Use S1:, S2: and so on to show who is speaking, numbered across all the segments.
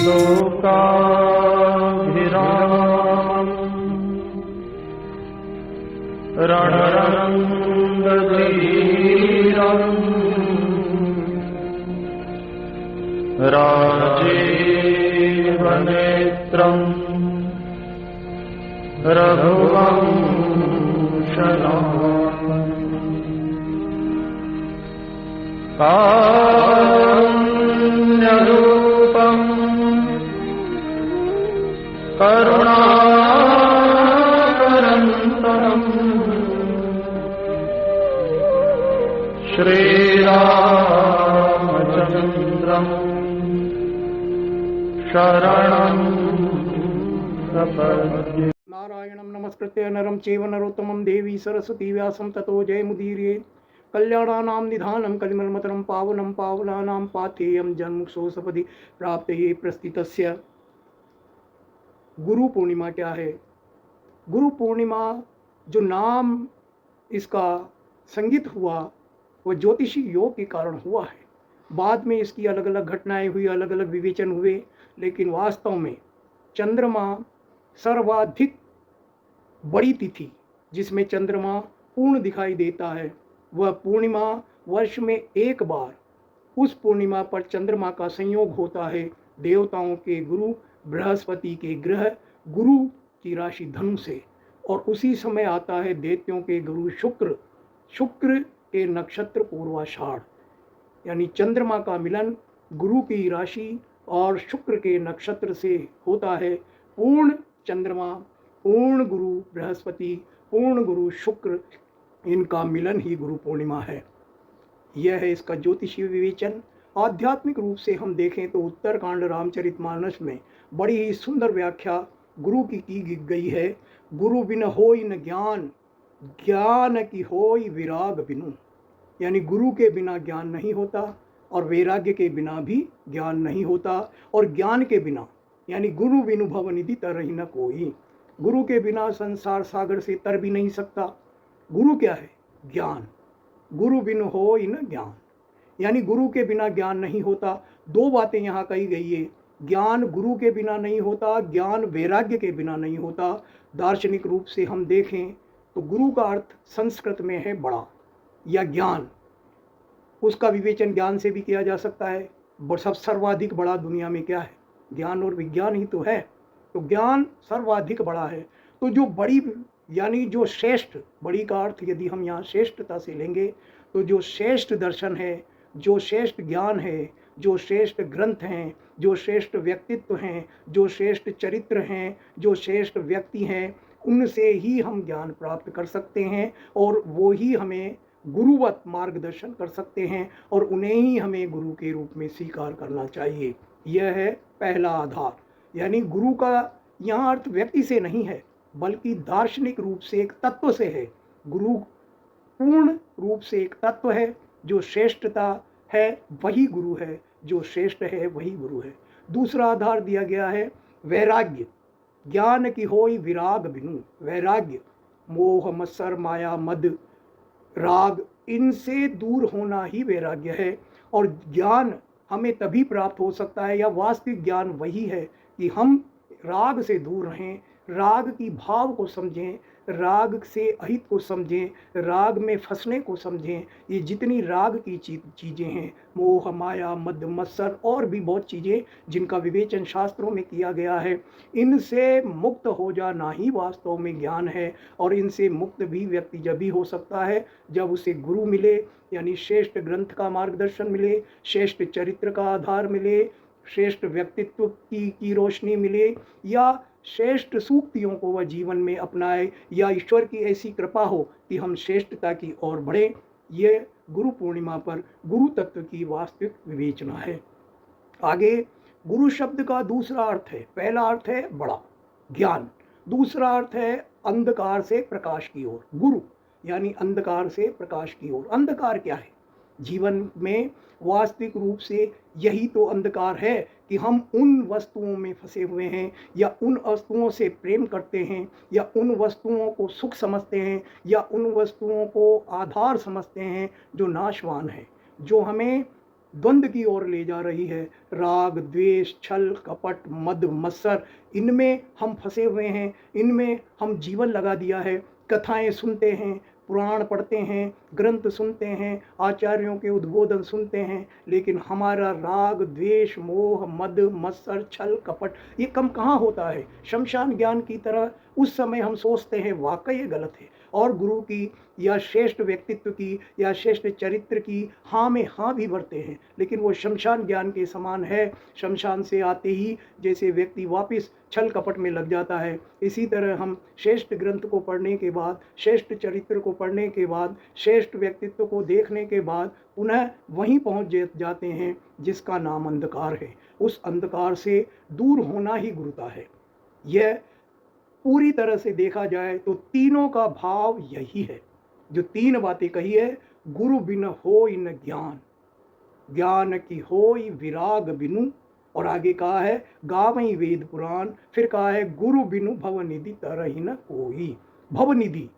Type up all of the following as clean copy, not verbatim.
S1: लोकाभिरामम् रणरङ्गधीरम् राजीवनेत्रम् रघुवंशनाथम् कारुण्यरूपम् करुणाकरन्तम् श्रीरामचन्द्रम् शरणं प्रपद्ये।
S2: नारायणं नमस्कृत्य नरं चैव नरोत्तमं देवी सरस्वती व्यासं ततो जयमुदीरये। कल्याणानां निधानं कलिमलमतरं पावनं पावनानां पाथेयं जन्मसोऽसपदि प्राप्तये प्रस्थितस्य। गुरु पूर्णिमा क्या है? गुरु पूर्णिमा जो नाम इसका संगीत हुआ वह ज्योतिषी योग के कारण हुआ है। बाद में इसकी अलग अलग घटनाएं हुई, अलग अलग विवेचन हुए, लेकिन वास्तव में चंद्रमा सर्वाधिक बड़ी तिथि जिसमें चंद्रमा पूर्ण दिखाई देता है, वह पूर्णिमा वर्ष में एक बार उस पूर्णिमा पर चंद्रमा का संयोग होता है देवताओं के गुरु बृहस्पति के ग्रह गुरु की राशि धनु से, और उसी समय आता है दैत्यों के गुरु शुक्र के नक्षत्र पूर्वाषाढ़। यानी चंद्रमा का मिलन गुरु की राशि और शुक्र के नक्षत्र से होता है। पूर्ण चंद्रमा, पूर्ण गुरु बृहस्पति, पूर्ण गुरु शुक्र, इनका मिलन ही गुरु पूर्णिमा है। यह है इसका ज्योतिषीय विवेचन। आध्यात्मिक रूप से हम देखें तो उत्तरकांड रामचरितमानस में बड़ी ही सुंदर व्याख्या गुरु की गई है। गुरु बिन होई न ज्ञान, ज्ञान की होई विराग बिनु। यानी गुरु के बिना ज्ञान नहीं होता और वैराग्य के बिना भी ज्ञान नहीं होता, और ज्ञान के बिना यानी गुरु बिनु भव निधि तरहि न कोई। गुरु के बिना संसार सागर से तर भी नहीं सकता। गुरु क्या है? ज्ञान। गुरु बिनु होई न ज्ञान, यानी गुरु के बिना ज्ञान नहीं होता। दो बातें यहाँ कही गई है। ज्ञान गुरु के बिना नहीं होता, ज्ञान वैराग्य के बिना नहीं होता। दार्शनिक रूप से हम देखें तो गुरु का अर्थ संस्कृत में है बड़ा या ज्ञान। उसका विवेचन ज्ञान से भी किया जा सकता है। सब सर्वाधिक बड़ा दुनिया में क्या है? ज्ञान और विज्ञान ही तो है। तो ज्ञान सर्वाधिक बड़ा है। तो जो बड़ी यानी जो श्रेष्ठ, बड़ी का अर्थ यदि हम यहाँ श्रेष्ठता से लेंगे तो जो श्रेष्ठ दर्शन है, जो श्रेष्ठ ज्ञान है, जो श्रेष्ठ ग्रंथ हैं, जो श्रेष्ठ व्यक्तित्व हैं, जो श्रेष्ठ चरित्र हैं, जो श्रेष्ठ व्यक्ति हैं, उनसे ही हम ज्ञान प्राप्त कर सकते हैं और वो ही हमें गुरुवत मार्गदर्शन कर सकते हैं और उन्हें ही हमें गुरु के रूप में स्वीकार करना चाहिए। यह है पहला आधार। यानी गुरु का यहाँ अर्थ व्यक्ति से नहीं है बल्कि दार्शनिक रूप से एक तत्व से है। गुरु पूर्ण रूप से एक तत्व है। जो श्रेष्ठता है वही गुरु है, जो श्रेष्ठ है वही गुरु है। दूसरा आधार दिया गया है वैराग्य। ज्ञान की होई विराग बिनु। वैराग्य मोह मत्सर माया मद राग, इनसे दूर होना ही वैराग्य है। और ज्ञान हमें तभी प्राप्त हो सकता है, या वास्तविक ज्ञान वही है कि हम राग से दूर रहें, राग की भाव को समझें, राग से अहित को समझें, राग में फंसने को समझें। ये जितनी राग की चीज़ें हैं, मोह माया मद मत्सर और भी बहुत चीज़ें जिनका विवेचन शास्त्रों में किया गया है, इनसे मुक्त हो जाना ही वास्तव में ज्ञान है। और इनसे मुक्त भी व्यक्ति जब भी हो सकता है जब उसे गुरु मिले, यानी श्रेष्ठ ग्रंथ का मार्गदर्शन मिले, श्रेष्ठ चरित्र का आधार मिले, श्रेष्ठ व्यक्तित्व की रोशनी मिले, या श्रेष्ठ सूक्तियों को वह जीवन में अपनाए, या ईश्वर की ऐसी कृपा हो कि हम श्रेष्ठता की ओर बढ़ें। ये गुरु पूर्णिमा पर गुरु तत्व की वास्तविक विवेचना है। आगे गुरु शब्द का दूसरा अर्थ है, पहला अर्थ है बड़ा ज्ञान, दूसरा अर्थ है अंधकार से प्रकाश की ओर। गुरु यानी अंधकार से प्रकाश की ओर। अंधकार क्या है? जीवन में वास्तविक रूप से यही तो अंधकार है कि हम उन वस्तुओं में फंसे हुए हैं, या उन वस्तुओं से प्रेम करते हैं, या उन वस्तुओं को सुख समझते हैं, या उन वस्तुओं को आधार समझते हैं जो नाशवान है, जो हमें द्वंद्व की ओर ले जा रही है। राग, द्वेष, छल, कपट, मद, मत्सर, इनमें हम फंसे हुए हैं, इनमें हम जीवन लगा दिया है। कथाएं सुनते हैं, पुराण पढ़ते हैं, ग्रंथ सुनते हैं, आचार्यों के उद्बोधन सुनते हैं, लेकिन हमारा राग, द्वेष, मोह, मद, मत्सर, छल, कपट ये कम कहाँ होता है। शमशान ज्ञान की तरह उस समय हम सोचते हैं वाकई ये गलत है, और गुरु की या श्रेष्ठ व्यक्तित्व की या श्रेष्ठ चरित्र की हाँ में हाँ भी भरते हैं, लेकिन वो शमशान ज्ञान के समान है। शमशान से आते ही जैसे व्यक्ति वापस छल कपट में लग जाता है, इसी तरह हम श्रेष्ठ ग्रंथ को पढ़ने के बाद, श्रेष्ठ चरित्र को पढ़ने के बाद, श्रेष्ठ व्यक्तित्व को देखने के बाद पुनः वहीं पहुंच जाते हैं जिसका नाम अंधकार है। उस अंधकार से दूर होना ही गुरुता है। यह पूरी तरह से देखा जाए तो तीनों का भाव यही है। जो तीन बातें कही है, गुरु बिन होई न ज्ञान, ज्ञान की होई विराग बिनु, और आगे कहा है गावई वेद पुराण, फिर कहा है गुरु बिनु भवनिधि तरहि न कोई। भवनिधि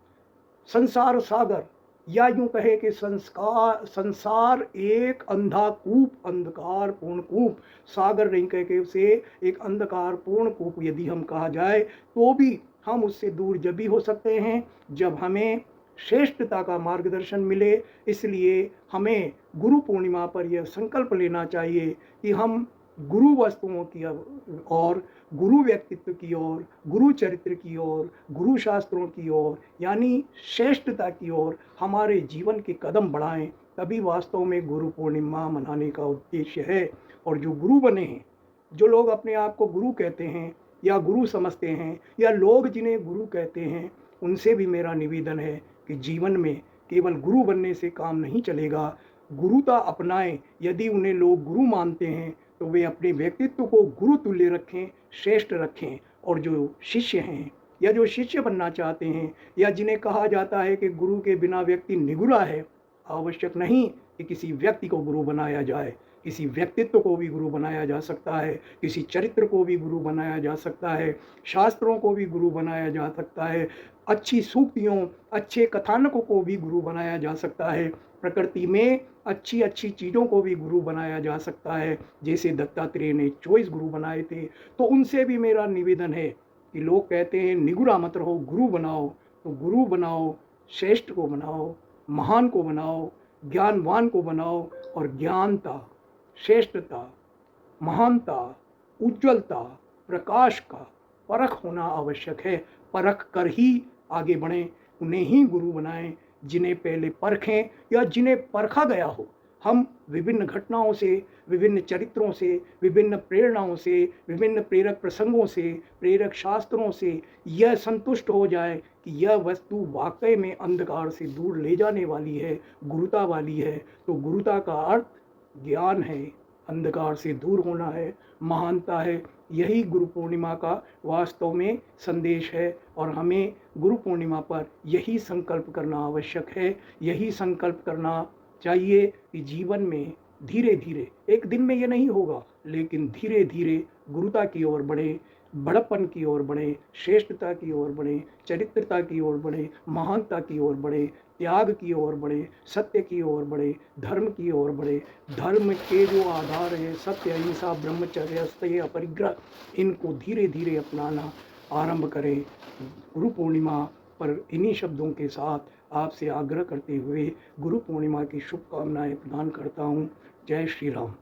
S2: संसार सागर, या यूं कहे कि संसार एक अंधा कूप, अंधकार पूर्ण कूप, सागर नहीं कह के उसे एक अंधकार पूर्ण कूप यदि हम कहा जाए तो भी हम उससे दूर जब भी हो सकते हैं जब हमें श्रेष्ठता का मार्गदर्शन मिले। इसलिए हमें गुरु पूर्णिमा पर यह संकल्प लेना चाहिए कि हम गुरु वस्तुओं की और गुरु व्यक्तित्व की ओर, गुरु चरित्र की ओर, गुरु शास्त्रों की ओर, यानी श्रेष्ठता की ओर हमारे जीवन के कदम बढ़ाएं। तभी वास्तव में गुरु पूर्णिमा मनाने का उद्देश्य है। और जो गुरु बने हैं, जो लोग अपने आप को गुरु कहते हैं या गुरु समझते हैं, या लोग जिन्हें गुरु कहते हैं, उनसे भी मेरा निवेदन है कि जीवन में केवल गुरु बनने से काम नहीं चलेगा, गुरुता अपनाएं। यदि उन्हें लोग गुरु मानते हैं तो वे अपने व्यक्तित्व को गुरु तुल्य रखें, श्रेष्ठ रखें। और जो शिष्य हैं या जो शिष्य बनना चाहते हैं, या जिन्हें कहा जाता है कि गुरु के बिना व्यक्ति निगुरा है, आवश्यक नहीं कि किसी व्यक्ति को गुरु बनाया जाए। किसी व्यक्तित्व को भी गुरु बनाया जा सकता है, किसी चरित्र को भी गुरु बनाया जा सकता है, शास्त्रों को भी गुरु बनाया जा सकता है, अच्छी सूक्तियों, अच्छे कथानकों को भी गुरु बनाया जा सकता है, प्रकृति में अच्छी अच्छी चीज़ों को भी गुरु बनाया जा सकता है। जैसे दत्तात्रेय ने 24 गुरु बनाए थे। तो उनसे भी मेरा निवेदन है कि लोग कहते हैं निगुरा मत रहो, गुरु बनाओ, तो गुरु बनाओ, श्रेष्ठ को बनाओ, महान को बनाओ, ज्ञानवान को बनाओ। और ज्ञानता, श्रेष्ठता, महानता, उज्ज्वलता, प्रकाश का परख होना आवश्यक है। परख कर ही आगे बढ़ें, उन्हें ही गुरु बनाएं जिन्हें पहले परखें या जिन्हें परखा गया हो। हम विभिन्न घटनाओं से, विभिन्न चरित्रों से, विभिन्न प्रेरणाओं से, विभिन्न प्रेरक प्रसंगों से, प्रेरक शास्त्रों से यह संतुष्ट हो जाए कि यह वस्तु वाकई में अंधकार से दूर ले जाने वाली है, गुरुता वाली है। तो गुरुता का अर्थ ज्ञान है, अंधकार से दूर होना है, महानता है। यही गुरु पूर्णिमा का वास्तव में संदेश है। और हमें गुरु पूर्णिमा पर यही संकल्प करना आवश्यक है, यही संकल्प करना चाहिए कि जीवन में धीरे धीरे, एक दिन में ये नहीं होगा, लेकिन धीरे धीरे गुरुता की ओर बढ़े, बड़प्पन की ओर बढ़े, श्रेष्ठता की ओर बढ़े, चरित्रता की ओर बढ़े, महानता की ओर बढ़े, त्याग की ओर बढ़े, सत्य की ओर बढ़े, धर्म की ओर बढ़े। धर्म के जो आधार है सत्य, अहिंसा, ब्रह्मचर्य, अस्तेय, अपरिग्रह, इनको धीरे धीरे अपनाना आरंभ करें। गुरु पूर्णिमा पर इन्हीं शब्दों के साथ आपसे आग्रह करते हुए गुरु पूर्णिमा की शुभकामनाएं प्रदान करता हूँ। जय श्री राम।